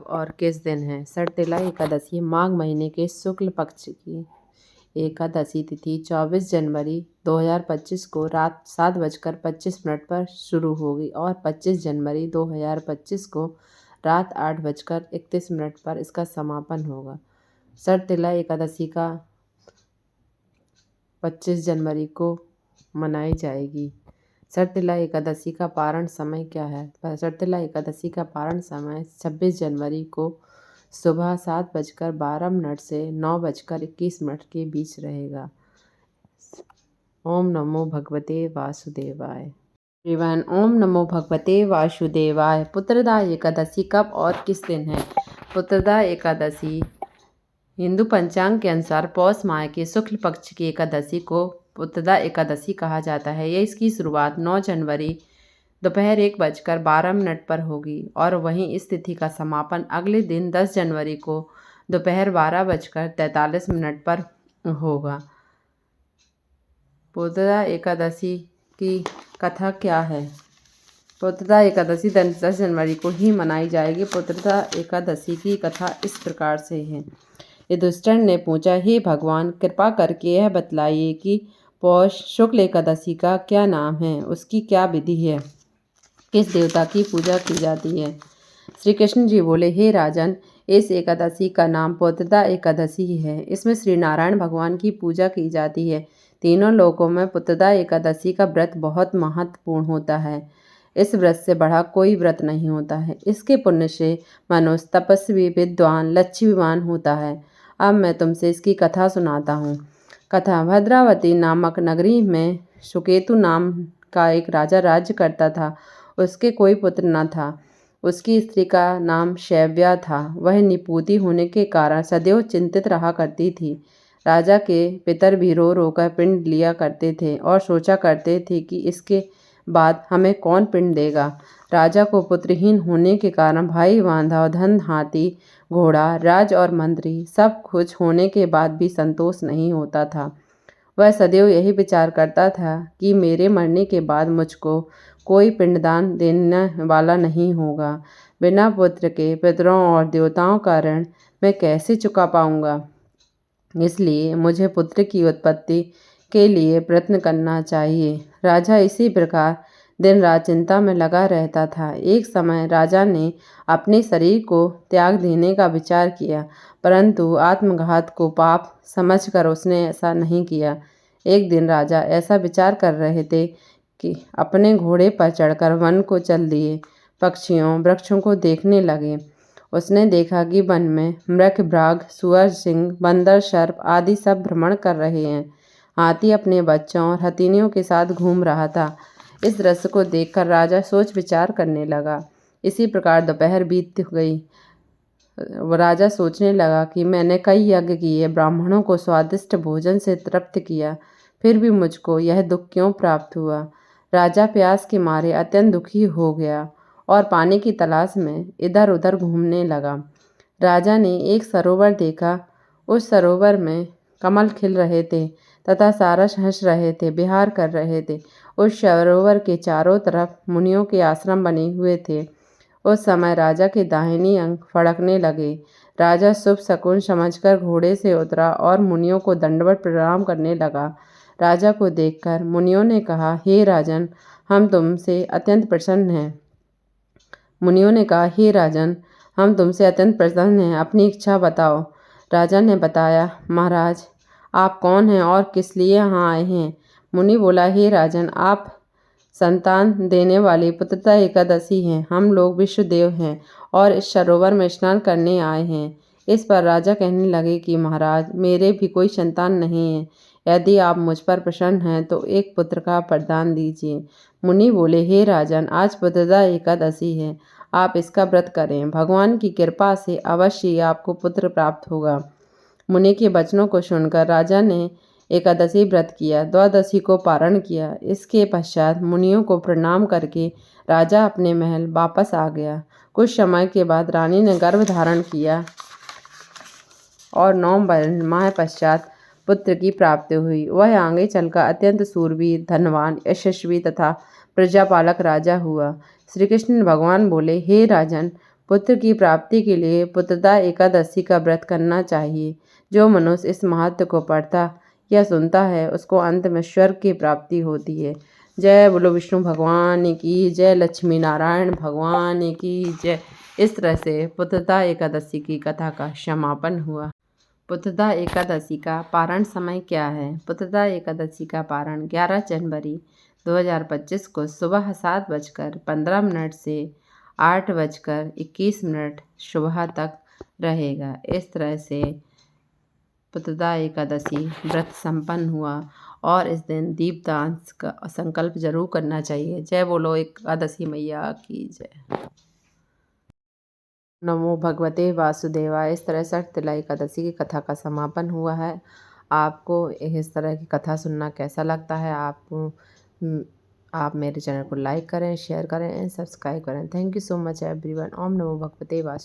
और किस दिन है? शर्तिला एकादशी माघ महीने के शुक्ल पक्ष की एकादशी तिथि 24 जनवरी 2025 को रात 7:25 पर शुरू होगी और 25 जनवरी 2025 को रात 8:31 पर इसका समापन होगा। शर्तिला एकादशी का 25 जनवरी को मनाई जाएगी। शर्तिला एकादशी का पारण समय क्या है? शर्तिला एकादशी का पारण समय 26 जनवरी को सुबह 7:12 से 9:21 के बीच रहेगा। ओम नमो भगवते वासुदेवाय। एवं ओम नमो भगवते वासुदेवाय। पुत्रदा एकादशी कब और किस दिन है? पुत्रदा एकादशी हिंदू पंचांग के अनुसार पौष माह के शुक्ल पक्ष की एकादशी को पुत्रदा एकादशी कहा जाता है। यह इसकी शुरुआत 9 जनवरी दोपहर 1:12 पर होगी और वहीं इस तिथि का समापन अगले दिन 10 जनवरी को दोपहर 12:43 पर होगा। पुत्रदा एकादशी की कथा क्या है? पुत्रदा एकादशी 10 जनवरी को ही मनाई जाएगी। पुत्रदा एकादशी की कथा इस प्रकार से है। युधिष्ठिर ने पूछा, हे भगवान, कृपा करके यह बतलाइए कि पौष शुक्ल एकादशी का क्या नाम है, उसकी क्या विधि है, किस देवता की पूजा की जाती है? श्री कृष्ण जी बोले, हे राजन, इस एकादशी का नाम पुत्रदा एकादशी है। इसमें श्री नारायण भगवान की पूजा की जाती है। तीनों लोकों में पुत्रदा एकादशी का व्रत बहुत महत्वपूर्ण होता है। इस व्रत से बड़ा कोई व्रत नहीं होता है। इसके पुण्य से मनुष्य तपस्वी, विद्वान, लक्ष्मीवान होता है। अब मैं तुमसे इसकी कथा सुनाता हूँ। कथा। भद्रावती नामक नगरी में सुकेतु नाम का एक राजा राज्य करता था। उसके कोई पुत्र न था। उसकी स्त्री का नाम शैव्या था। वह निपूती होने के कारण सदैव चिंतित रहा करती थी। राजा के पितर भी रो रो कर पिंड लिया करते थे और सोचा करते थे कि इसके बाद हमें कौन पिंड देगा। राजा को पुत्रहीन होने के कारण भाई बांधव, धन, हाथी, घोड़ा, राज और मंत्री सब कुछ होने के बाद भी संतोष नहीं होता था। वह सदैव यही विचार करता था कि मेरे मरने के बाद मुझको कोई पिंडदान देने वाला नहीं होगा। बिना पुत्र के पितरों और देवताओं का ऋण मैं कैसे चुका पाऊंगा? इसलिए मुझे पुत्र की उत्पत्ति के लिए प्रयत्न करना चाहिए। राजा इसी प्रकार दिन रात चिंता में लगा रहता था। एक समय राजा ने अपने शरीर को त्याग देने का विचार किया, परंतु आत्मघात को पाप समझकर उसने ऐसा नहीं किया। एक दिन राजा ऐसा विचार कर रहे थे कि अपने घोड़े पर चढ़कर वन को चल दिए। पक्षियों, वृक्षों को देखने लगे। उसने देखा कि वन में मृग, बाघ, सुअर, सिंह, बंदर, सर्प आदि सब भ्रमण कर रहे हैं। हाथी अपने बच्चों और हथिनियों के साथ घूम रहा था। इस दृश्य को देखकर राजा सोच विचार करने लगा। इसी प्रकार दोपहर बीत गई। राजा सोचने लगा कि मैंने कई यज्ञ किए, ब्राह्मणों को स्वादिष्ट भोजन से तृप्त किया, फिर भी मुझको यह दुख क्यों प्राप्त हुआ? राजा प्यास के मारे अत्यंत दुखी हो गया और पानी की तलाश में इधर उधर घूमने लगा। राजा ने एक सरोवर देखा। उस सरोवर में कमल खिल रहे थे तथा सारस हंस रहे थे, विहार कर रहे थे। उस सरोवर के चारों तरफ मुनियों के आश्रम बने हुए थे। उस समय राजा के दाहिनी अंग फड़कने लगे। राजा शुभ शकुन समझकर घोड़े से उतरा और मुनियों को दंडवत प्रणाम करने लगा। राजा को देखकर मुनियों ने कहा, हे राजन, हम तुमसे अत्यंत प्रसन्न हैं। मुनियों ने कहा, हे राजन, हम तुमसे अत्यंत प्रसन्न हैं, अपनी इच्छा बताओ। राजा ने बताया, महाराज, आप कौन हैं और किस लिए यहाँ आए हैं? मुनि बोला, हे राजन, आप संतान देने वाली पुत्रदा एकादशी हैं। हम लोग विश्वदेव हैं और इस सरोवर में स्नान करने आए हैं। इस पर राजा कहने लगे कि महाराज, मेरे भी कोई संतान नहीं है। यदि आप मुझ पर प्रसन्न हैं तो एक पुत्र का वरदान दीजिए। मुनि बोले, हे राजन, आज पुत्रदा एकादशी है, आप इसका व्रत करें। भगवान की कृपा से अवश्य ही आपको पुत्र प्राप्त होगा। मुनि के वचनों को सुनकर राजा ने एकादशी व्रत किया, द्वादशी को पारण किया। इसके पश्चात मुनियों को प्रणाम करके राजा अपने महल वापस आ गया। कुछ समय के बाद रानी ने गर्भ धारण किया और 9 माह पश्चात पुत्र की प्राप्ति हुई। वह आगे चलकर अत्यंत सूरवीर, धनवान, यशस्वी तथा प्रजापालक राजा हुआ। श्री कृष्ण भगवान बोले, हे राजन, पुत्र की प्राप्ति के लिए पुत्रदा एकादशी का व्रत करना चाहिए। जो मनुष्य इस महत्व को पढ़ता या सुनता है उसको अंत में स्वर्ग की प्राप्ति होती है। जय बोलो विष्णु भगवान की जय, लक्ष्मी नारायण भगवान की जय। इस तरह से पुत्रदा एकादशी की कथा का समापन हुआ। पुत्रदा एकादशी का पारण समय क्या है? पुत्रदा एकादशी का पारण 11 जनवरी 2025 को सुबह 7:15 से 8:21 सुबह तक रहेगा। इस तरह से पुत्रदा एकादशी व्रत संपन्न हुआ और इस दिन दीपदान का संकल्प जरूर करना चाहिए। जय बोलो एकादशी मैया की जय। नमो भगवते वासुदेवाय। इस तरह से तिला एकादशी की कथा का समापन हुआ है। आपको इस तरह की कथा सुनना कैसा लगता है? आप मेरे चैनल को लाइक करें, शेयर करें एंड सब्सक्राइब करें। Thank you so much everyone. ओम नमो भगवते वासुदेवाय।